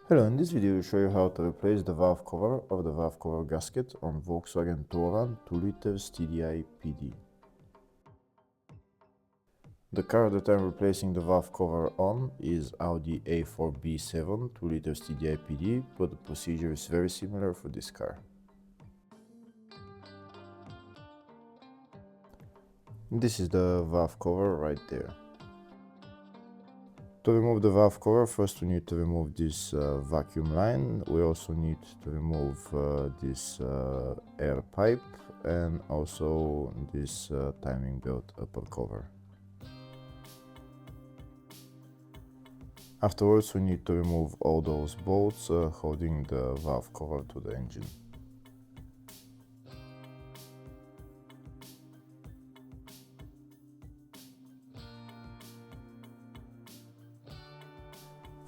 Hello, in this video I will show you how to replace the valve cover of the valve cover gasket on Volkswagen Touran 2 L TDI PD. The car that I'm replacing the valve cover on is Audi A4 B7 2 L TDI PD, but the procedure is very similar for this car. This is the valve cover right there. To remove the valve cover, first we need to remove this vacuum line. We also need to remove this air pipe and also this timing belt upper cover. Afterwards we need to remove all those bolts holding the valve cover to the engine.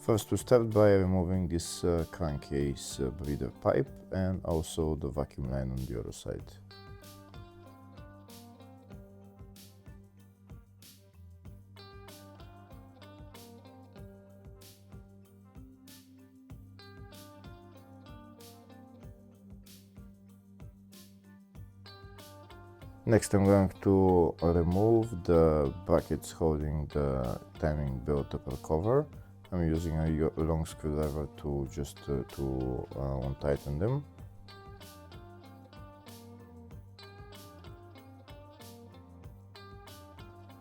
First we start by removing this crankcase breather pipe and also the vacuum line on the other side. Next I'm going to remove the brackets holding the timing belt upper cover. I'm using a long screwdriver to just untighten them.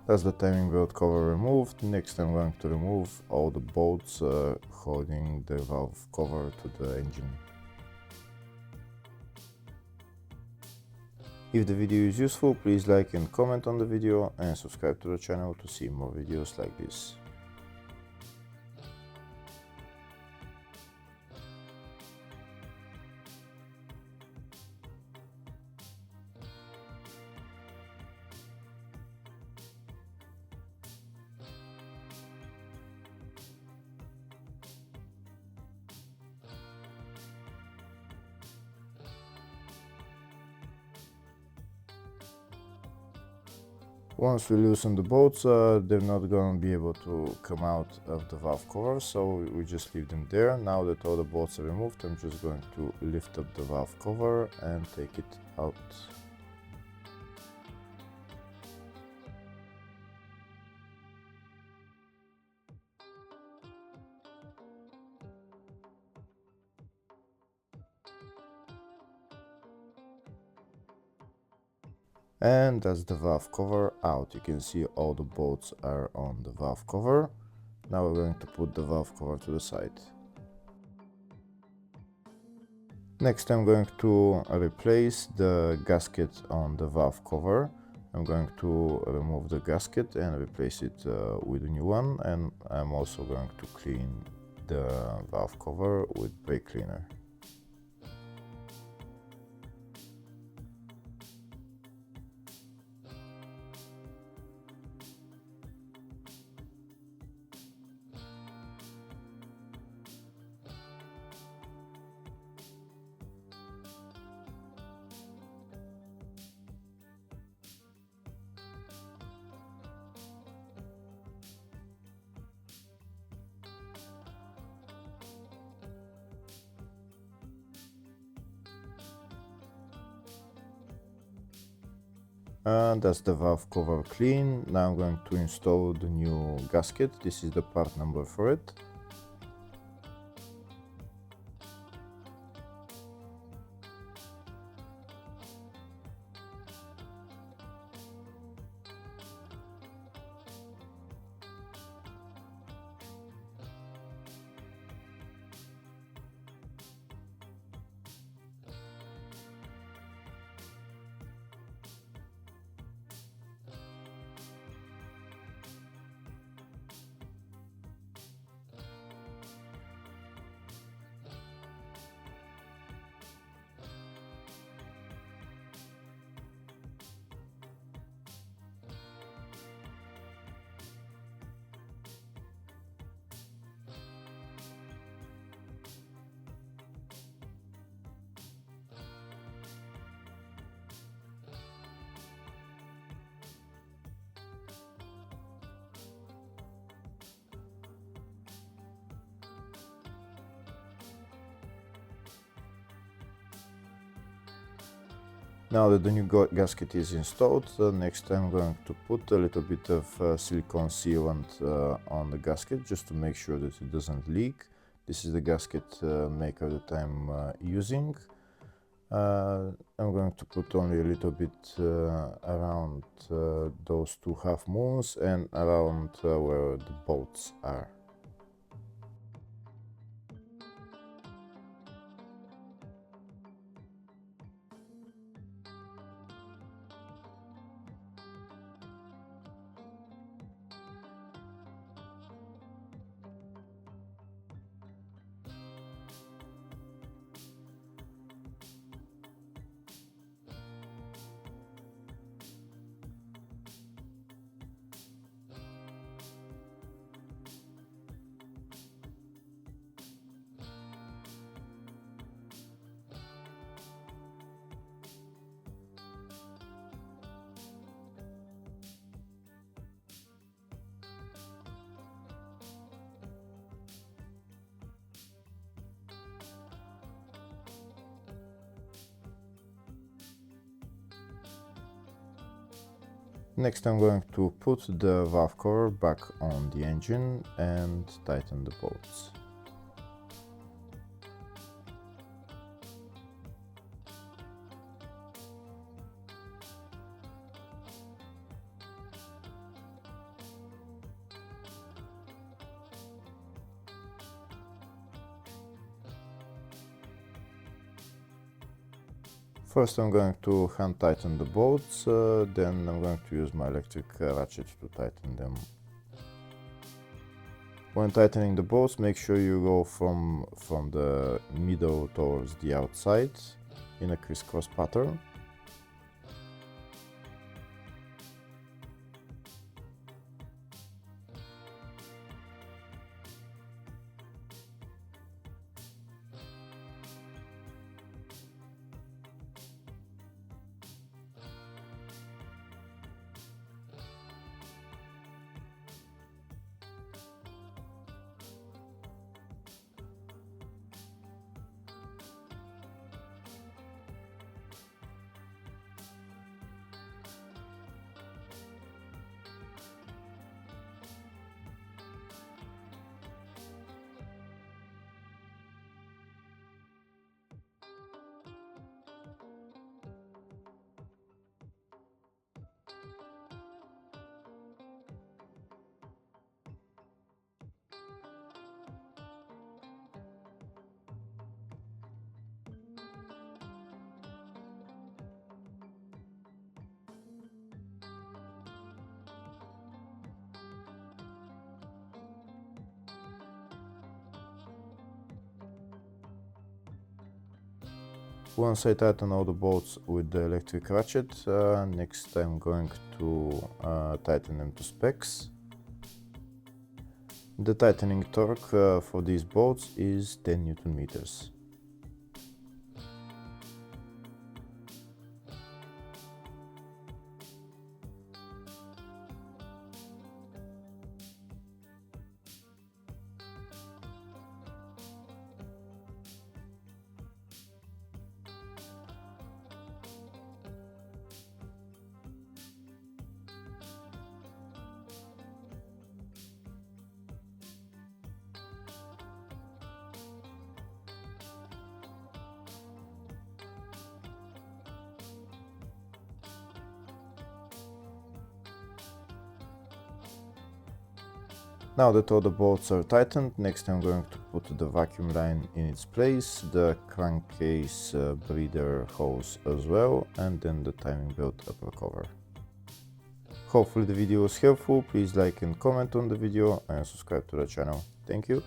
That's the timing belt cover removed. Next I'm going to remove all the bolts holding the valve cover to the engine. If the video is useful, please like and comment on the video and subscribe to the channel to see more videos like this. Once we loosen the bolts, they're not going to be able to come out of the valve cover, so we just leave them there. Now that all the bolts are removed, I'm just going to lift up the valve cover and take it out. And that's the valve cover out. You can see all the bolts are on the valve cover. Now we're going to put the valve cover to the side. Next I'm going to replace the gasket on the valve cover. I'm going to remove the gasket and replace it with a new one, and I'm also going to clean the valve cover with brake cleaner. And that's the valve cover clean. Now I'm going to install the new gasket. This is the part number for it. Now that the new gasket is installed, next I'm going to put a little bit of silicone sealant on the gasket just to make sure that it doesn't leak. This is the gasket maker that I'm using. I'm going to put only a little bit around those two half moons and around where the bolts are. Next I'm going to put the valve cover back on the engine and tighten the bolts. First I'm going to hand tighten the bolts, then I'm going to use my electric ratchet to tighten them. When tightening the bolts, make sure you go from the middle towards the outside in a crisscross pattern. Once I tighten all the bolts with the electric ratchet, next I'm going to tighten them to specs. The tightening torque for these bolts is 10 Newton meters. Now that all the bolts are tightened, next I'm going to put the vacuum line in its place, the crankcase breather hose as well, and then the timing belt upper cover. Hopefully the video was helpful. Please like and comment on the video and subscribe to the channel. Thank you.